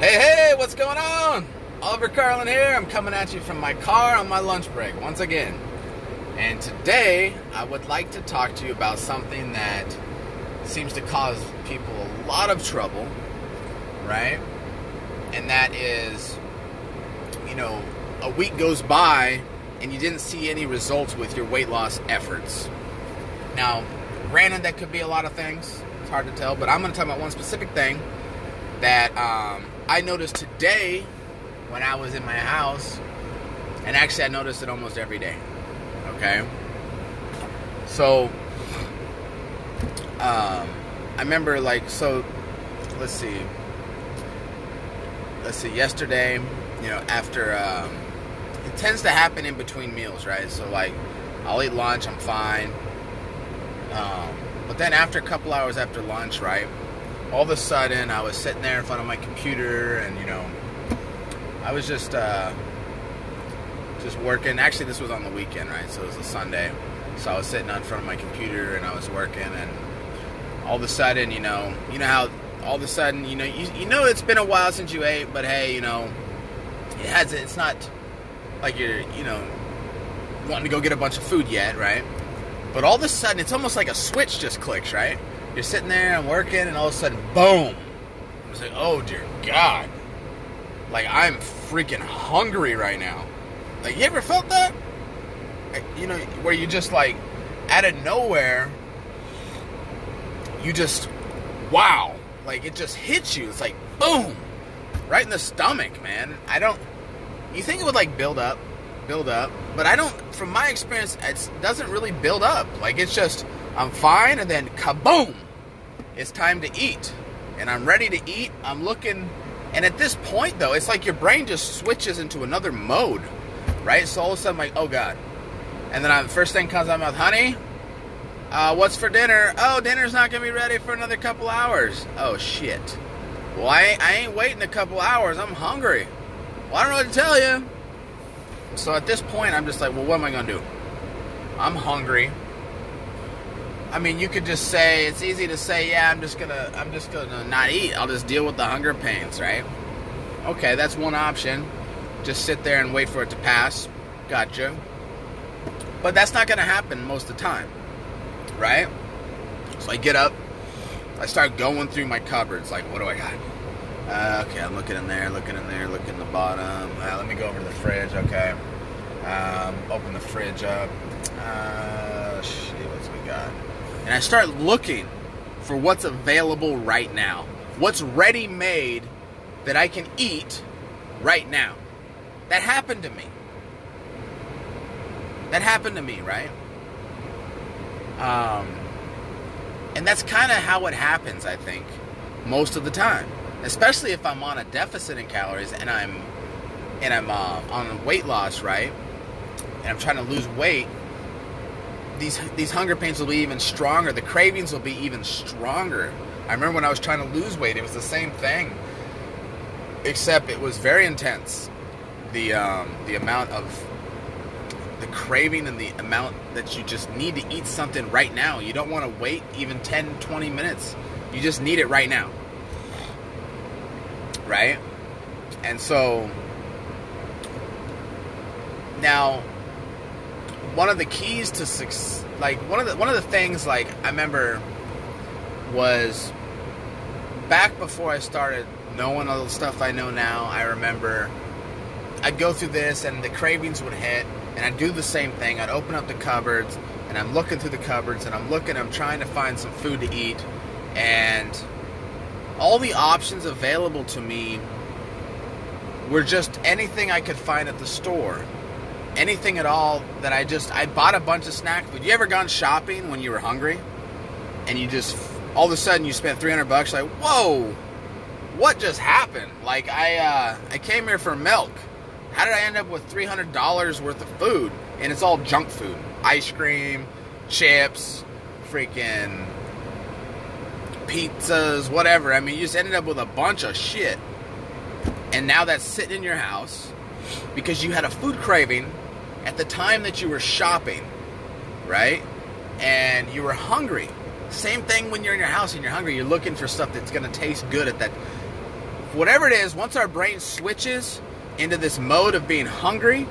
Hey, what's going on? Oliver Carlin here. I'm coming at you from my car on my lunch break once again. And today, I would like to talk to you about something that seems to cause people a lot of trouble, right? And that is, a week goes by and you didn't see any results with your weight loss efforts. Now, granted, that could be a lot of things. It's hard to tell, but I'm going to talk about one specific thing that I noticed today when I was in my house, and actually I noticed it almost every day. Okay? So, I remember let's see, yesterday, after, it tends to happen in between meals, right? So, I'll eat lunch, I'm fine. But then after a couple hours after lunch, right, all of a sudden I was sitting there in front of my computer and, I was just working. Actually, this was on the weekend, right? So it was a Sunday. So I was sitting in front of my computer and I was working, and all of a sudden, how all of a sudden, it's been a while since you ate, but hey, it's not like you're, wanting to go get a bunch of food yet, right? But all of a sudden, it's almost like a switch just clicks, right? You're sitting there and working, and all of a sudden, boom! It's like, oh dear God. Like, I'm freaking hungry right now. Like, you ever felt that? Where you just, out of nowhere, you just, wow. Like, it just hits you. It's like, boom! Right in the stomach, man. You think it would, build up, but I don't, from my experience, it doesn't really build up. Like, it's just, I'm fine, and then kaboom! It's time to eat. And I'm ready to eat. I'm looking, and at this point, though, it's like your brain just switches into another mode, right? So all of a sudden, I'm like, oh, God. And then the first thing comes out of my mouth, honey, what's for dinner? Oh, dinner's not going to be ready for another couple hours. Oh, shit. Well, I ain't waiting a couple hours. I'm hungry. Well, I don't know what to tell you. So at this point, I'm just like, well, what am I going to do? I'm hungry. I mean, you could just say, it's easy to say, yeah, I'm just gonna not eat. I'll just deal with the hunger pains, right? Okay, that's one option. Just sit there and wait for it to pass. Gotcha. But that's not gonna happen most of the time, right? So I get up, I start going through my cupboards, like, what do I got? Okay, I'm looking in there, looking in the bottom. Let me go over to the fridge, okay. Open the fridge up. What's we got? And I start looking for what's available right now. What's ready-made that I can eat right now. That happened to me. Right? And that's kind of how it happens, I think, most of the time. Especially if I'm on a deficit in calories and I'm on weight loss, right? And I'm trying to lose weight. These hunger pains will be even stronger. The cravings will be even stronger. I remember when I was trying to lose weight, it was the same thing, except it was very intense. The amount of the craving and the amount that you just need to eat something right now. You don't want to wait even 10, 20 minutes. You just need it right now. Right? And so now, one of the keys to success, one of the things, I remember was back before I started knowing all the stuff I know now. I remember I'd go through this and the cravings would hit, and I'd do the same thing. I'd open up the cupboards, and I'm looking through the cupboards, and I'm trying to find some food to eat, and all the options available to me were just anything I could find at the store. Anything at all that I bought a bunch of snack food. You ever gone shopping when you were hungry? And you just, all of a sudden you spent $300, like, whoa, what just happened? Like, I came here for milk. How did I end up with $300 worth of food? And it's all junk food. Ice cream, chips, freaking pizzas, whatever. I mean, you just ended up with a bunch of shit. And now that's sitting in your house because you had a food craving at the time that you were shopping, right? And you were hungry. Same thing when you're in your house and you're hungry. You're looking for stuff that's going to taste good at that whatever it is, once our brain switches into this mode of being hungry,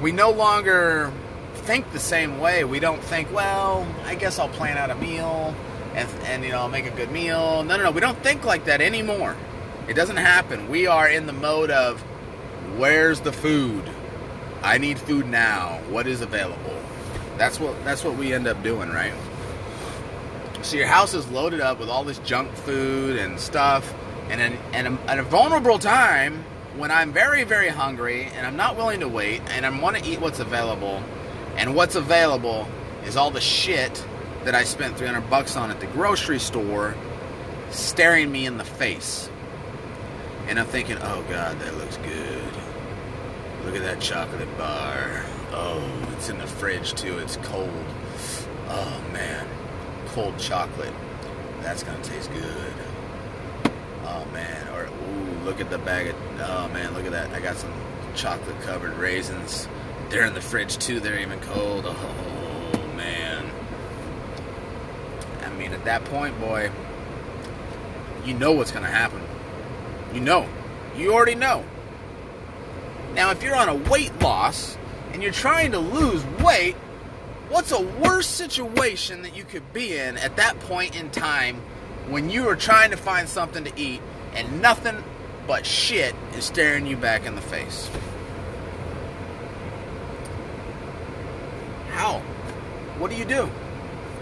we no longer think the same way. We don't think, well, I guess I'll plan out a meal and make a good meal. No. We don't think like that anymore. It doesn't happen. We are in the mode of, where's the food? I need food now. What is available? That's what we end up doing, right? So your house is loaded up with all this junk food and stuff, and at a vulnerable time when I'm very, very hungry and I'm not willing to wait and I want to eat what's available, and what's available is all the shit that I spent $300 on at the grocery store staring me in the face. And I'm thinking, oh God, that looks good. Look at that chocolate bar. Oh, it's in the fridge too. It's cold. Oh man, cold chocolate. That's gonna taste good. Oh man, or ooh, look at the bag of, oh man, look at that. I got some chocolate covered raisins. They're in the fridge too. They're even cold. Oh man. I mean, at that point, boy, you know what's gonna happen. You already know. Now, if you're on a weight loss and you're trying to lose weight, what's a worse situation that you could be in at that point in time when you are trying to find something to eat and nothing but shit is staring you back in the face? How? What do you do?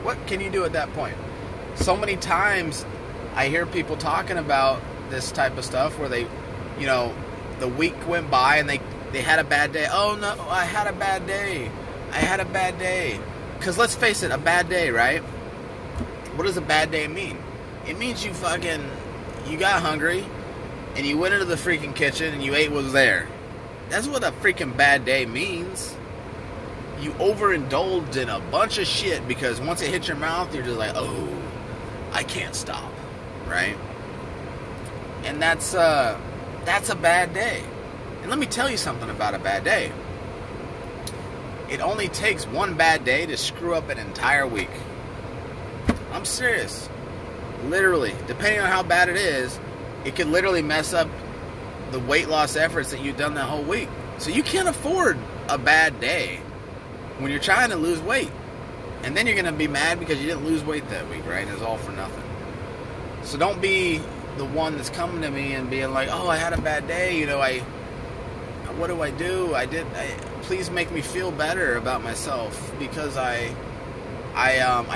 What can you do at that point? So many times I hear people talking about this type of stuff where they, the week went by and they had a bad day. Oh no, I had a bad day. Because let's face it, a bad day, right? What does a bad day mean? It means you got hungry and you went into the freaking kitchen and you ate what was there. That's what a freaking bad day means. You overindulged in a bunch of shit because once it hits your mouth, you're just like, oh, I can't stop, right? And that's a bad day. And let me tell you something about a bad day. It only takes one bad day to screw up an entire week. I'm serious. Literally, depending on how bad it is, it could literally mess up the weight loss efforts that you've done that whole week. So you can't afford a bad day when you're trying to lose weight. And then you're going to be mad because you didn't lose weight that week, right? It's all for nothing. So don't be the one that's coming to me and being like, oh, I had a bad day, what do I do? Please make me feel better about myself because I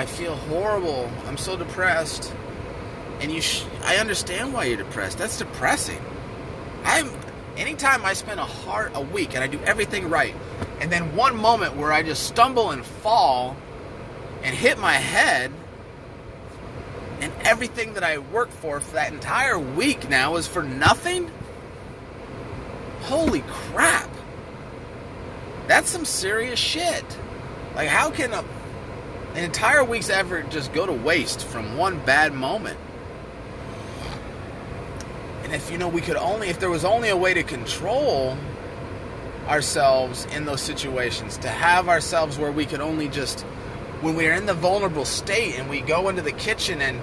feel horrible. I'm so depressed. And I understand why you're depressed. That's depressing. Anytime I spend a week and I do everything right, and then one moment where I just stumble and fall and hit my head, and everything that I worked for that entire week now is for nothing? Holy crap. That's some serious shit. Like, how can an entire week's effort just go to waste from one bad moment? And if if there was only a way to control ourselves in those situations, to have ourselves where we could only just, when we're in the vulnerable state and we go into the kitchen and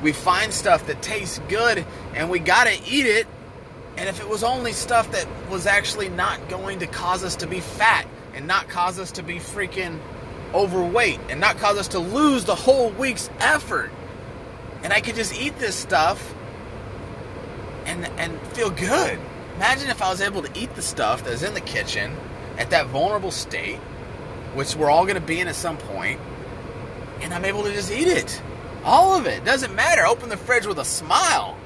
we find stuff that tastes good and we gotta eat it, and if it was only stuff that was actually not going to cause us to be fat and not cause us to be freaking overweight and not cause us to lose the whole week's effort, and I could just eat this stuff and feel good. Imagine if I was able to eat the stuff that's in the kitchen at that vulnerable state, which we're all going to be in at some point, and I'm able to just eat it. All of it. Doesn't matter. Open the fridge with a smile.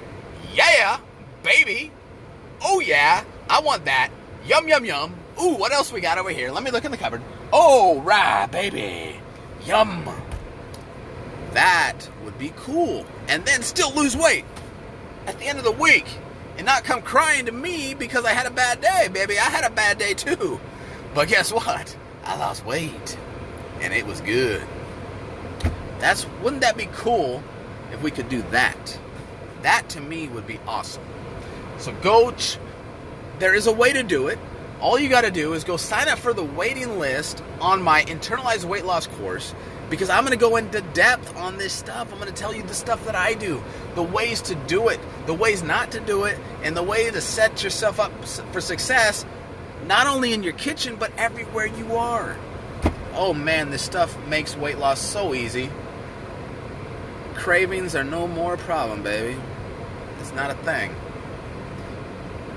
Yeah, baby. Oh, yeah. I want that. Yum, yum, yum. Ooh, what else we got over here? Let me look in the cupboard. Oh, right, baby. Yum. That would be cool. And then still lose weight at the end of the week and not come crying to me because I had a bad day, baby. I had a bad day too. But guess what? I lost weight and it was good. Wouldn't that be cool if we could do that? That to me would be awesome. So there is a way to do it. All you got to do is go sign up for the waiting list on my internalized weight loss course. because I'm going to go into depth on this stuff. I'm going to tell you the stuff that I do, the ways to do it, the ways not to do it, and the way to set yourself up for success, not only in your kitchen, but everywhere you are. Oh man, this stuff makes weight loss so easy. Cravings are no more a problem, baby. It's not a thing.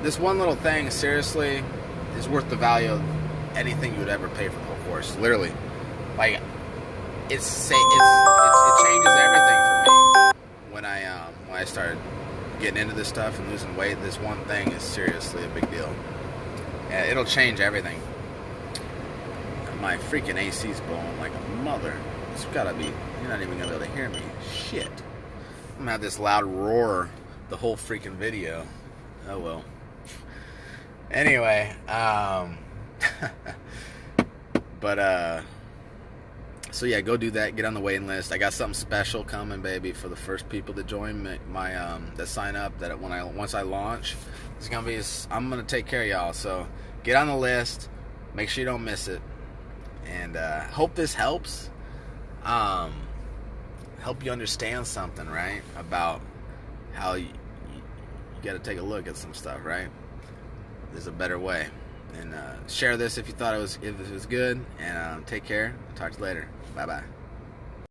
This one little thing, seriously, is worth the value of anything you would ever pay for the whole course. Literally. Like, it changes everything for me when I started getting into this stuff and losing weight. This one thing is seriously a big deal. And it'll change everything. My freaking AC's blowing like a mother. It's gotta be. You're not even gonna be able to hear me. Shit. I'm gonna have this loud roar the whole freaking video. Oh well. Anyway, so yeah, go do that. Get on the waiting list. I got something special coming, baby, for the first people that join my that sign up. That once I launch, it's gonna be. I'm gonna take care of y'all. So get on the list. Make sure you don't miss it. And hope this helps. Help you understand something, right? About how you got to take a look at some stuff, right? There's a better way. And share this if you thought it was good. And take care. Talk to you later. Bye-bye.